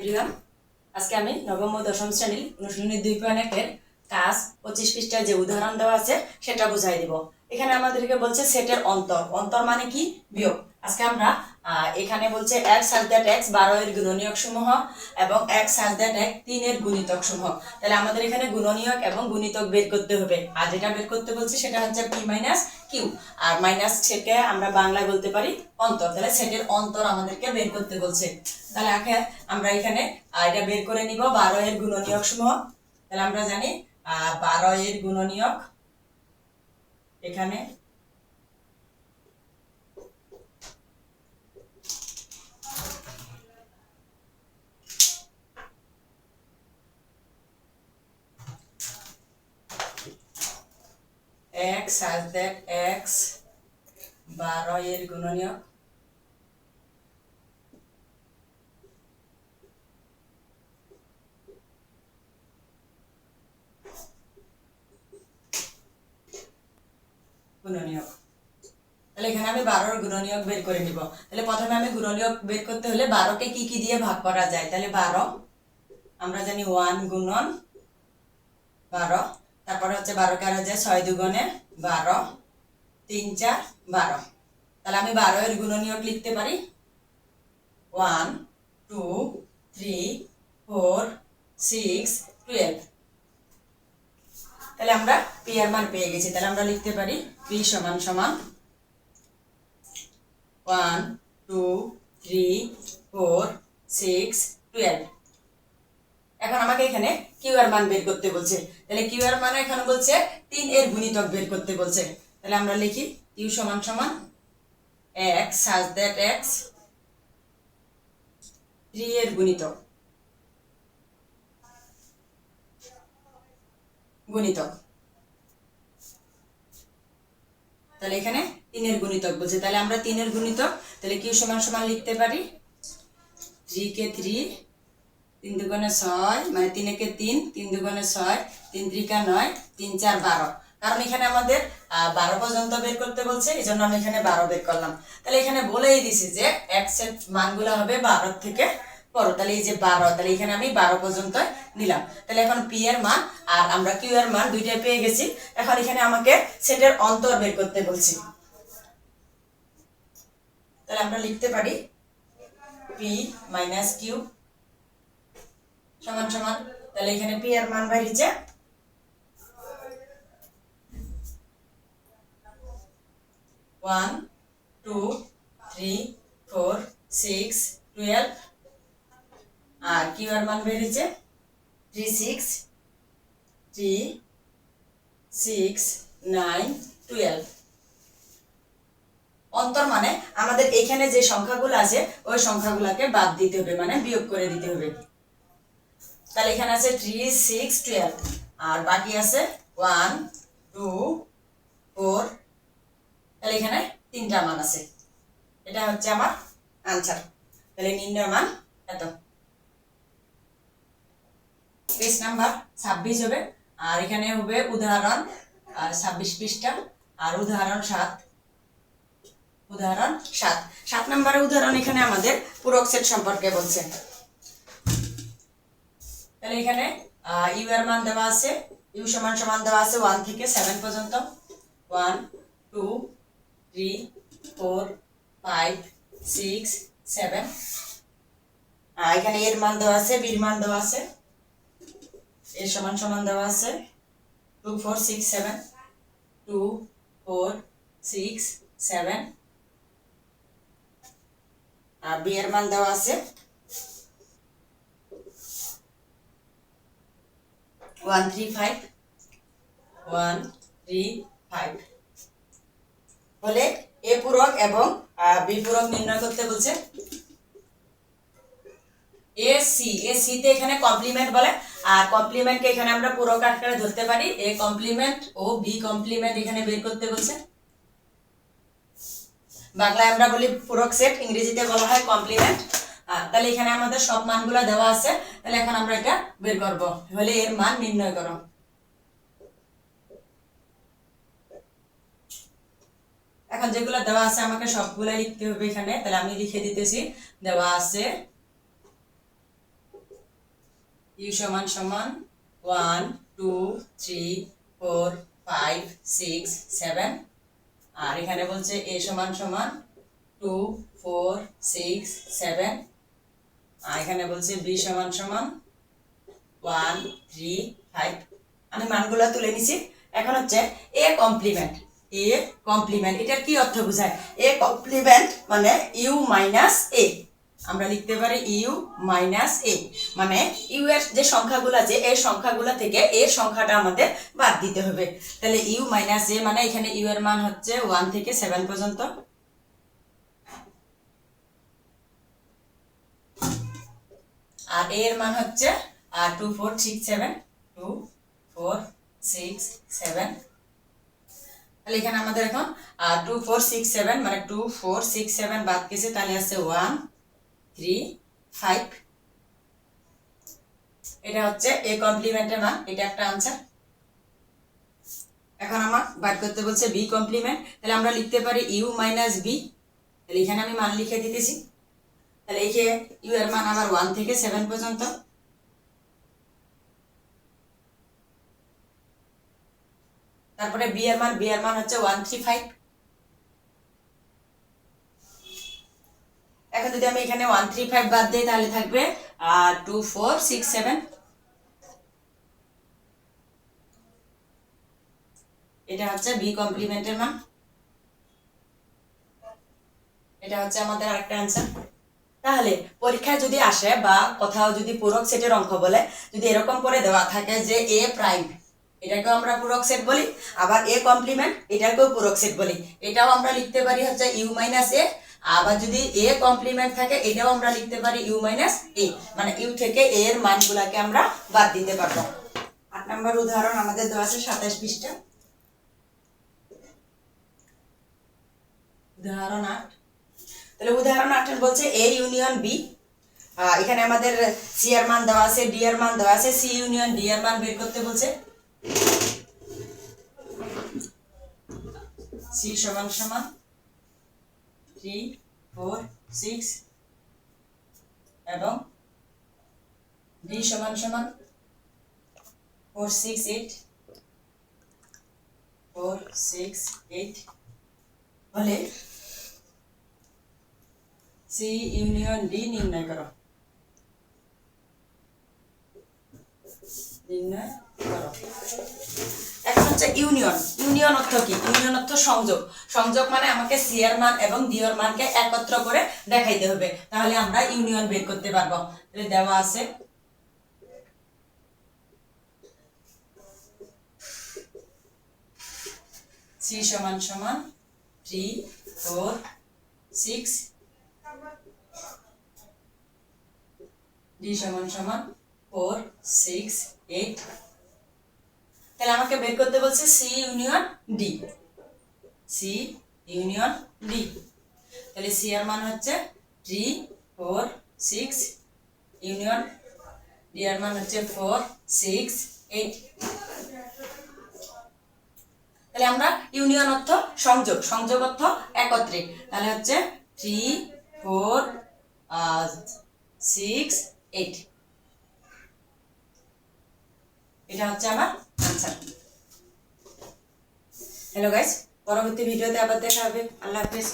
Everyone, আজকে আমি নবম ও দশম শ্রেণীর অনুশীলনী 2.1 কাজ 25 পৃষ্ঠায় যে উদাহরণ দেওয়া আছে সেটা বুঝাই দিব। এখানে আমাদেরকে বলছে সেটের অন্তর, অন্তর মানে কি? বিয়োগ। আজকে আমরা এখানে বলছে x such that x 12 এর গুণনীয়ক সমূহ এবং x such that x 3 এর গুণিতক সমূহ। তাহলে আমাদের এখানে গুণনীয়ক এবং গুণিতক বের করতে হবে। আর যেটা বের করতে বলছে সেটা হচ্ছে p মাইনাস q, আর মাইনাস সেটকে আমরা বাংলায় বলতে পারি অন্তর। তাহলে সেটের অন্তর আমাদেরকে বের করতে বলছে। তাহলে আগে আমরা এখানে এটা বের করে নিব 12 এর গুণনীয়ক সমূহ। তাহলে আমরা জানি 12 এর গুণনীয়ক এখানে x such that x 12 এর গুণনীয়ক গুণনীয়ক। তাহলে এখানে আমি 12 এর গুণনীয়ক বের করে নিব। তাহলে প্রথমে আমি গুণনীয়ক বের করতে হলে 12 কে কি কি দিয়ে ভাগ করা যায়? তাহলে 12 আমরা জানি 1 গুণন 12, তারপরে হচ্ছে 12 কে আর যায় 6 দুগুণে 12, 3 4 12। তাহলে আমি 12 এর গুণনীয়ক লিখতে পারি 1 2 3 4 6 12। তাহলে আমরা p এর মান পেয়ে গেছি। তাহলে আমরা লিখতে পারি p সমান সমান 1 2 3 4 6 12। এখন আমাকে এখানে q এর মান বের করতে বলছে। তাহলে q এর মান এখানে বলছে 3 এর গুণিতক বের করতে বলছে। তাহলে আমরা লিখি q সমান সমান x such that x 3 এর গুণিতক তাহলে এখানে 3 এর গুণিতক বলছে। তাহলে আমরা 3 এর গুণিতক, তাহলে q সমান সমান লিখতে পারি 3 কে 3 3 দুগুণে 6, মানে 3 কে 3 3 দুগুণে 6 3 3 9 3 4 12। কারণ এখানে আমাদের 12 পর্যন্ত বের করতে বলছে, এজন্য আমি এখানে 12 বের করলাম। তাহলে এখানে বলেই দিছি যে x এর মানগুলো হবে 12 থেকে বড়। তাহলে এই যে 12, তাহলে এখানে আমি 12 পর্যন্ত নিলাম। তাহলে এখন p এর মান আর আমরা q এর মান দুইটাই পেয়ে গেছি। এখন এখানে আমাকে সেটের অন্তর বের করতে বলছি। তাহলে আমরা লিখতে পারি p মাইনাস q সমান সমান, তাহলে এখানে p এর মান বেরিয়েছে 1 2 3 4 6 12, আর q এর মান বেরিয়েছে 3 6 3 6 9 12। অন্তর মানে আমাদের এখানে যে সংখ্যাগুলো আছে ওই সংখ্যাগুলোকে বাদ দিতে হবে, মানে বিয়োগ করে দিতে হবে। তাহলে এখানে আছে 3 6 12, আর বাকি আছে 1 2 4। তাহলে এখানে 3টা মান আছে। এটা হচ্ছে আমার আনসার। তাহলে নির্ণয় মান এত। পেজ নাম্বার 26 হবে, আর এখানে হবে উদাহরণ 26 পৃষ্ঠা, আর উদাহরণ 7। উদাহরণ 7 নম্বরের উদাহরণ এখানে আমাদের পূরক সেট সম্পর্কে বলছে। তাহলে এখানে ইউ এর মান দেওয়া আছে, ইউ সমান সমান দেওয়া আছে 1 থেকে 7 পর্যন্ত, 1 2 3 4 5 6 7। এখানে এর মান দেওয়া আছে, বির মান দেওয়া আছে, এর সমান সমান দেওয়া আছে 2 4 6 7, 2 4 6 7। আর বি এর মান দেওয়া আছে 1 3 5, 1 3 5। বলে এ পূরক এবং বি পূরক নির্ণয় করতে বলছে। এ সি তে এখানে কমপ্লিমেন্ট বলে, আর কমপ্লিমেন্টকে এখানে আমরা পূরক আকারে ধরতে পারি। এ কমপ্লিমেন্ট ও বি কমপ্লিমেন্ট এখানে বের করতে বলছে। বাংলায় আমরা বলি পূরক সেট, ইংরেজিতে বলা হয় কমপ্লিমেন্ট। তাহলে এখানে আমাদের সব মানগুলো দেওয়া আছে। তাহলে এখন আমরা এটা বের করব, হলে এর মান নির্ণয় করো। এখন যেগুলো দেওয়া আছে আমাকে সবগুলো লিখতে হবে এখানে। তাহলে আমি লিখে দিতেছি, দেওয়া আছে ইউ সমান সমান 1 2 3 4 5 6 7 আর এখানে বলছে a সমান সমান 2 4 6 7 আর এখানে বলছে b সমান সমান 1 3 5 আমি মানগুলো তুলে নিছি এখন হচ্ছে a কমপ্লিমেন্ট এটার কি অর্থ বোঝায় a কমপ্লিমেন্ট মানে u মাইনাস a আমরা লিখতে পারি u মাইনাস a মানে u এর যে সংখ্যাগুলো আছে এই সংখ্যাগুলো থেকে a সংখ্যাটা আমাদের বাদ দিতে হবে তাহলে u মাইনাস a মানে এখানে u এর মান হচ্ছে 1 থেকে 7 পর্যন্ত আর a এর মান হচ্ছে 2 4 6 7 2 4 6 7 তাহলে এখানে আমাদের এখন 2 4 6 7 মানে 2 4 6 7 বাদ গেছে তাহলে আছে 1 3 5 এটা হচ্ছে a কমপ্লিমেন্টের মান এটা একটা आंसर এখন আমরা বাদ করতে বলছে b কমপ্লিমেন্ট তাহলে আমরা লিখতে পারি u b তাহলে এখানে আমি মান লিখে দিতেছি তাহলে এই যে u এর মান আবার 1 থেকে 7 পর্যন্ত তারপরে b এর মান হচ্ছে 135 এখন যদি আমি এখানে 135 বাদ দেই তাহলে থাকবে 2467 এটা হচ্ছে b কমপ্লিমেন্টের মান এটা হচ্ছে আমাদের আরেকটা आंसर তাহলে পরীক্ষায় যদি আসে বা কোথাও যদি পূরক সেটের অঙ্ক বলে যদি এরকম করে দেওয়া থাকে যে a প্রাইম এটাকেও আমরা পূরক সেট বলি আবার a কমপ্লিমেন্ট এটাকেও পূরক সেট বলি এটাও আমরা লিখতে পারি হচ্ছে u a আবার যদি a কমপ্লিমেন্ট থাকে এটাও আমরা লিখতে পারি u a মানে u থেকে a এর মানগুলোকে আমরা বাদ দিতে পারবো 8 নম্বর উদাহরণ আমাদের দেওয়া আছে 27 পৃষ্ঠা উদাহরণ 8 তাহলে উদাহরণ 8 এর বলছে a ইউনিয়ন b এখানে আমাদের c এর মান দেওয়া আছে d এর মান দেওয়া আছে c ইউনিয়ন d এর মান বের করতে বলছে c সমান সমান 3 4 6 এবং d সমান সমান 4 6 8 4 6 8 বলে C ইউনিয়ন D নির্ণয় করো এখন হচ্ছে ইউনিয়ন অর্থ কি ইউনিয়ন অর্থ সংযোগ মানে আমাকে C এর মান এবং D এর মানকে একত্র করে দেখাইতে হবে তাহলে আমরা ইউনিয়ন বের করতে পারবো তাহলে দেওয়া আছে C সমান সমান 3 4 6 d সমান সমান 4 6 8 তাহলে আমাকে বের করতে বলছে c ইউনিয়ন d তাহলে c এর মান হচ্ছে 3 4 6 ইউনিয়ন d এর মান হচ্ছে 4 6 8 তাহলে আমরা ইউনিয়ন অর্থ সংযোগ অর্থ একত্রে তাহলে হচ্ছে 3 4 6 8 এটা হচ্ছে আমার आंसर হ্যালো গাইস পরবর্তী ভিডিওতে আবার দেখা হবে আল্লাহ হাফেজ